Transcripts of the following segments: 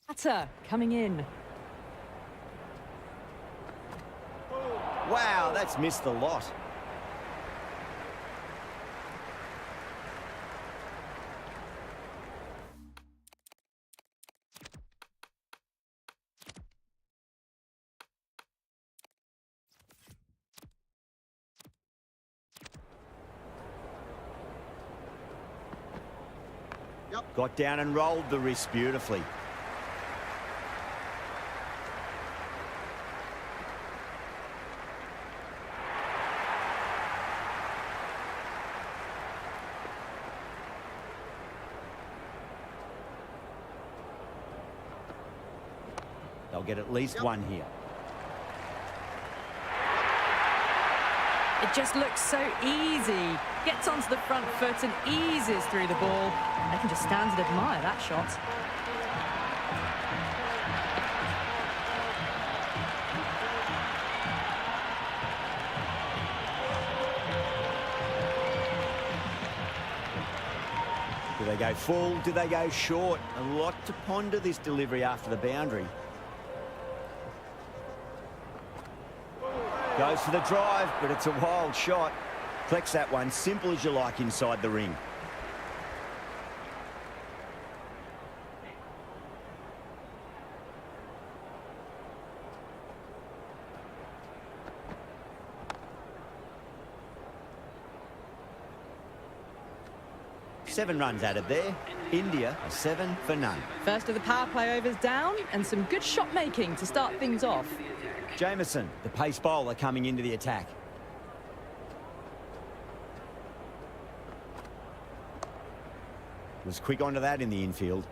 Batter coming in. Wow, that's missed the lot. Got down and rolled the wrist beautifully. They'll get at least one here. It just looks so easy. Gets onto the front foot and eases through the ball. They can just stand and admire that shot. Do they go full? Do they go short? A lot to ponder this delivery after the boundary. Goes for the drive, but it's a wild shot. Collects that one, simple as you like, inside the ring. Seven runs added there. India are 7 for none. First of the power play overs down, and some good shot making to start things off. Jamieson, the pace bowler, coming into the attack. Was quick onto that in the infield.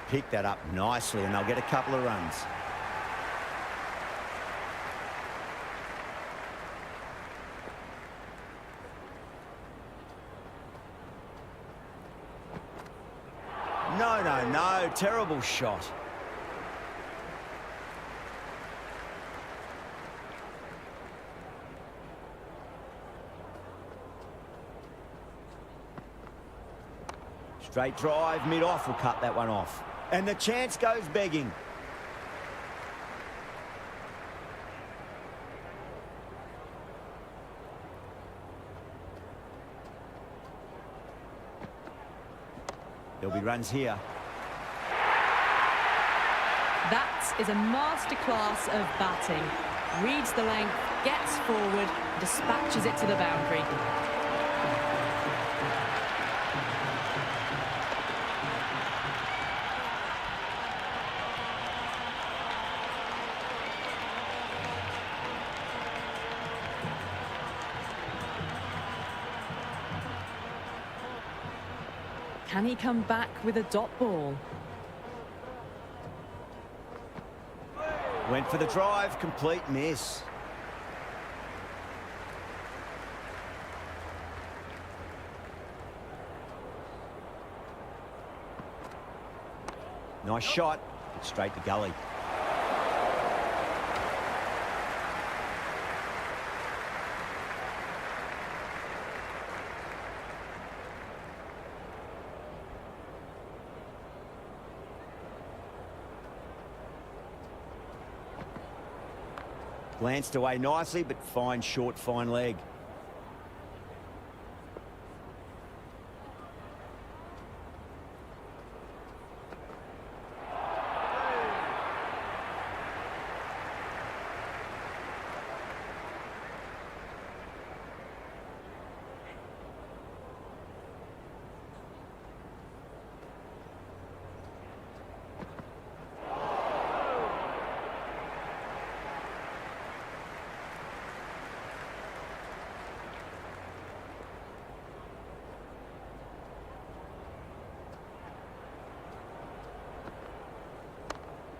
Pick that up nicely and they'll get a couple of runs. No, terrible shot. Straight drive, mid-off will cut that one off. And the chance goes begging. There'll be runs here. That is a masterclass of batting. reads the length, gets forward, dispatches it to the boundary. Can he come back with a dot ball? Went for the drive, complete miss. Nice shot, straight to gully. Glanced away nicely, but fine short, fine leg.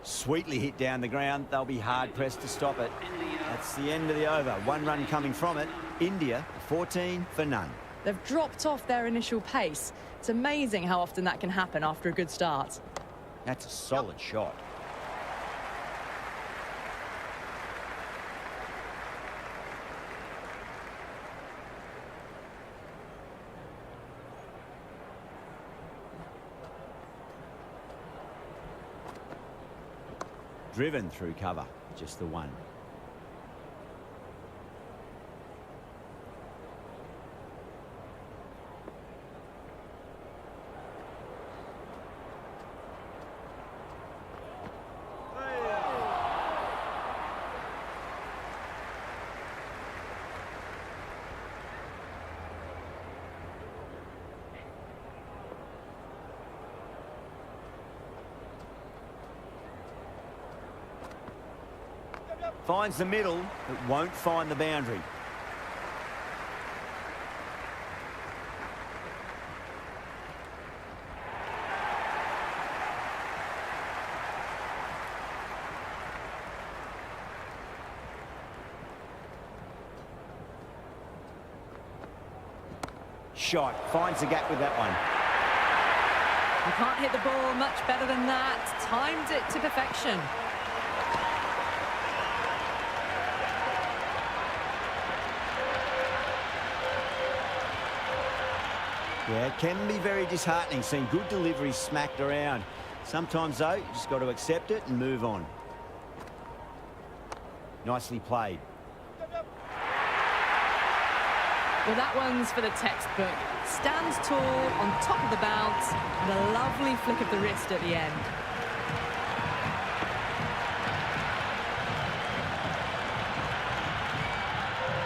Sweetly hit down the ground. They'll be hard-pressed to stop it. That's the end of the over. One run coming from it. India, 14 for none. They've dropped off their initial pace. It's amazing how often that can happen after a good start. That's a solid shot. Driven through cover, just the one. Finds the middle, but won't find the boundary. Shot, finds the gap with that one. You can't hit the ball much better than that. Timed it to perfection. Yeah, it can be very disheartening seeing good deliveries smacked around. Sometimes, though, you just got to accept it and move on. Nicely played. Well, that one's for the textbook. Stands tall on top of the bounce and a lovely flick of the wrist at the end.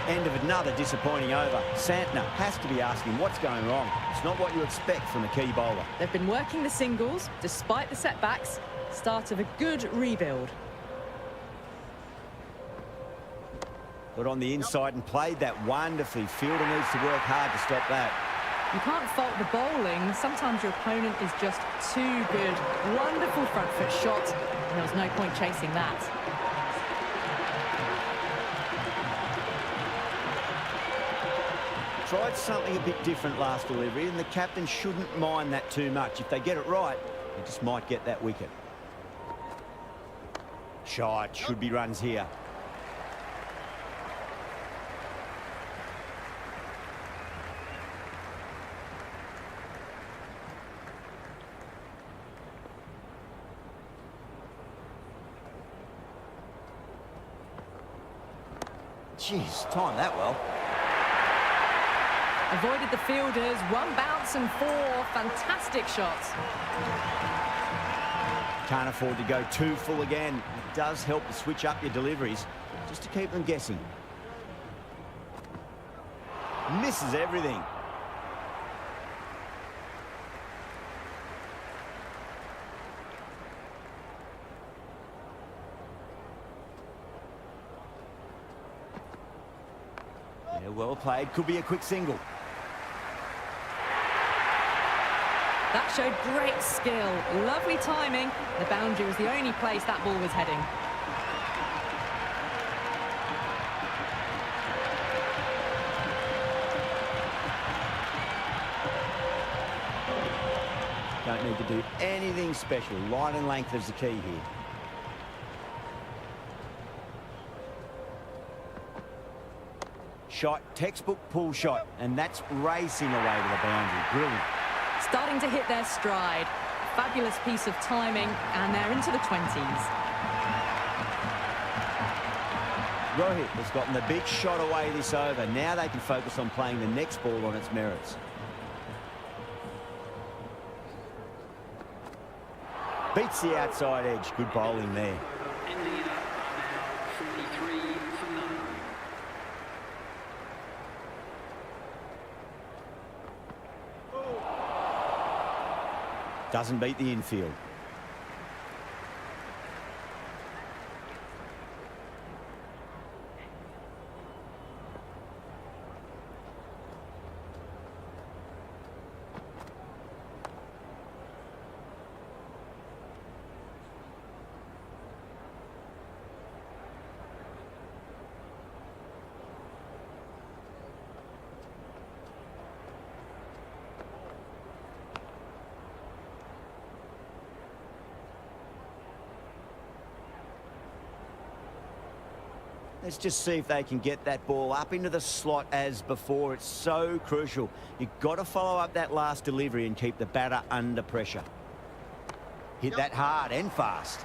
End of another disappointing over. Santner has to be asking what's going wrong. It's not what you expect from a key bowler. They've been working the singles despite the setbacks. Start of a good rebuild. Got on the inside and played that wonderfully. Fielder needs to work hard to stop that. You can't fault the bowling. Sometimes your opponent is just too good. Wonderful front foot shot, and there was no point chasing that. Tried something a bit different last delivery, and the captain shouldn't mind that too much. If they get it right, they just might get that wicket. Shot, should be runs here. Jeez, timed that well. Avoided the fielders, one bounce and four fantastic shots. Can't afford to go too full again. It does help to switch up your deliveries, just to keep them guessing. Misses everything. Yeah, well played. Could be a quick single. That showed great skill. Lovely timing. The boundary was the only place that ball was heading. Don't need to do anything special. Line and length is the key here. Shot, textbook pull shot, and that's racing away to the boundary. Brilliant. Starting to hit their stride. Fabulous piece of timing, and they're into the 20s. Rohit has gotten the big shot away this over. Now they can focus on playing the next ball on its merits. Beats the outside edge. Good bowling there. Doesn't beat the infield. Let's just see if they can get that ball up into the slot as before. It's so crucial. You've got to follow up that last delivery and keep the batter under pressure. Hit that hard and fast.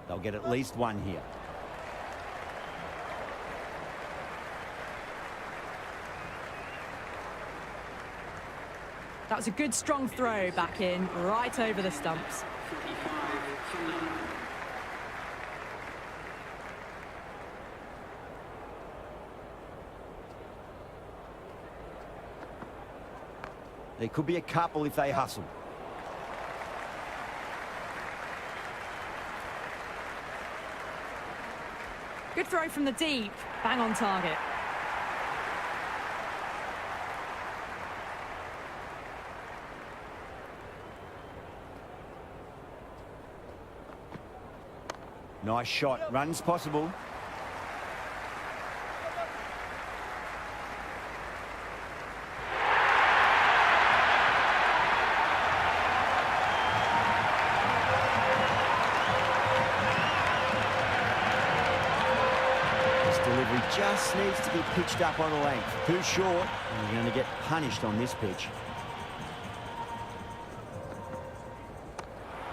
They'll get at least one here. That was a good strong throw back in, right over the stumps. There could be a couple if they hustle. Good throw from the deep, bang on target. Nice shot, runs possible. Just needs to be pitched up on a length. Too short, and you're going to get punished on this pitch.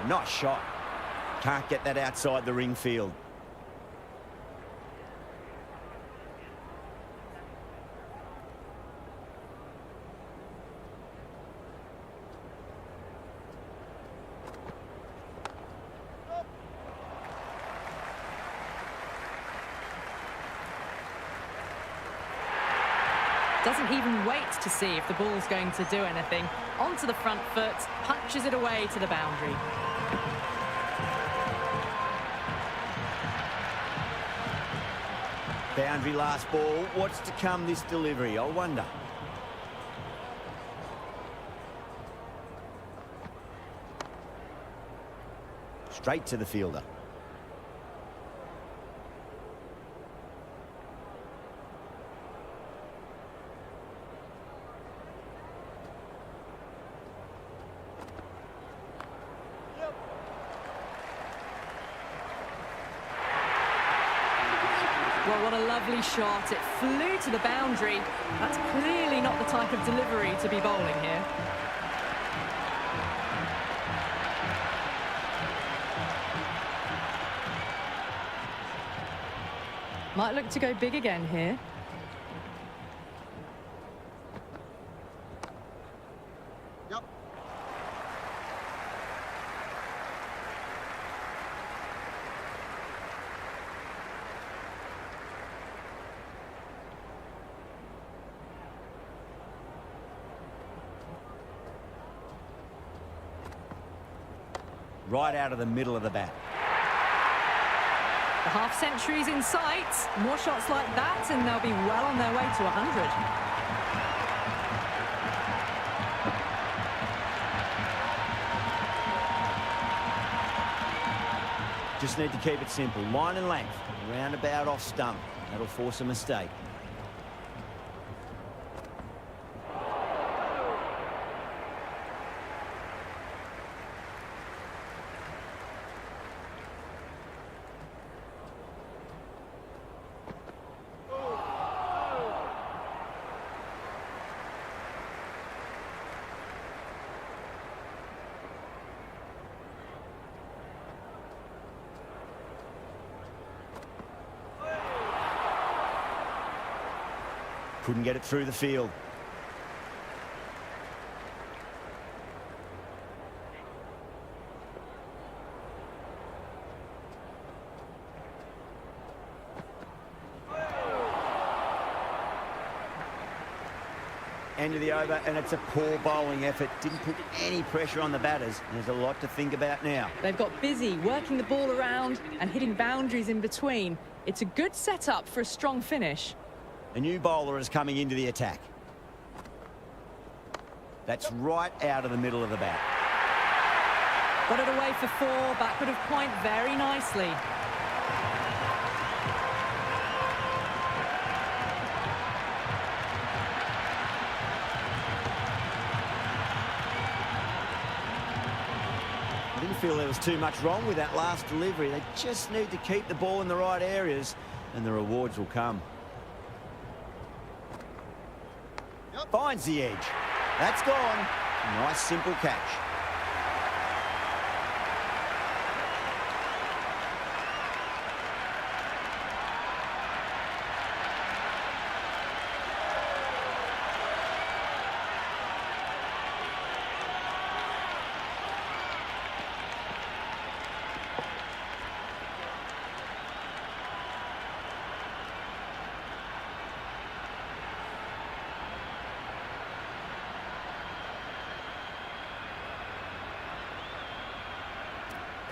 A nice shot. Can't get that outside the ring field. Doesn't even wait to see if the ball's going to do anything. Onto the front foot, punches it away to the boundary. Boundary last ball. What's to come this delivery? I wonder. Straight to the fielder. Well, what a lovely shot. It flew to the boundary. That's clearly not the type of delivery to be bowling here. Might look to go big again here. Yep. Right out of the middle of the bat. The half-century's in sight. More shots like that and they'll be well on their way to 100. Just need to keep it simple. Line and length. Roundabout off stump. That'll force a mistake. Couldn't get it through the field. End of the over, and it's a poor bowling effort. Didn't put any pressure on the batters. There's a lot to think about now. They've got busy working the ball around and hitting boundaries in between. It's a good setup for a strong finish. A new bowler is coming into the attack. That's right out of the middle of the bat. Got it away for 4, backward of point very nicely. I didn't feel there was too much wrong with that last delivery. They just need to keep the ball in the right areas and the rewards will come. Yep. Finds the edge. That's gone. Nice simple catch.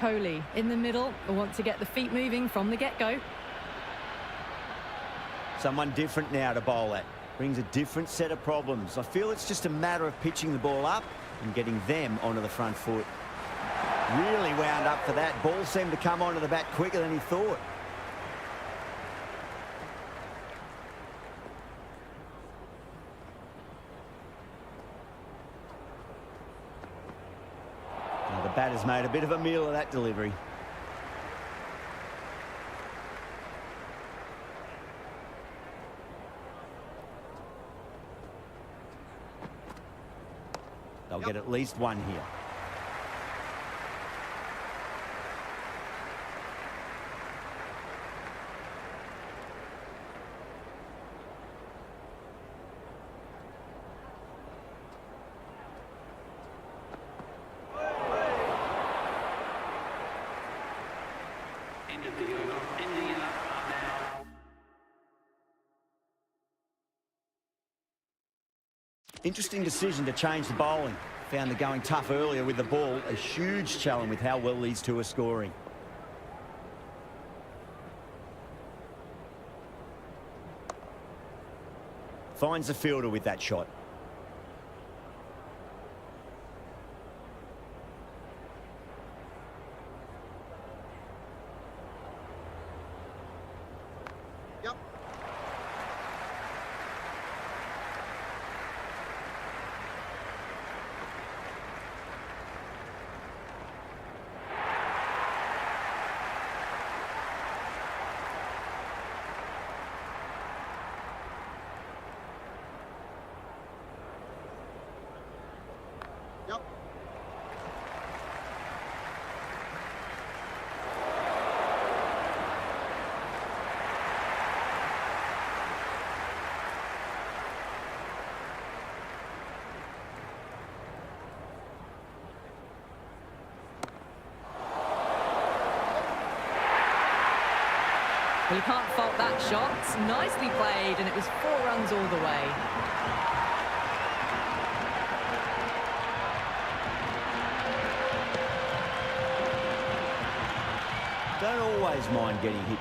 Kohli in the middle. Will want to get the feet moving from the get-go. Someone different now to bowl at. Brings a different set of problems. I feel it's just a matter of pitching the ball up and getting them onto the front foot. Really wound up for that. Ball seemed to come onto the bat quicker than he thought. Now the batter's made a bit of a meal of that delivery. They'll get at least one here. Interesting decision to change the bowling. Found the going tough earlier with the ball. A huge challenge with how well these two are scoring. Finds the fielder with that shot. Yep. Well, you can't fault that shot. Nicely played, and it was 4 runs all the way. Don't always mind getting hit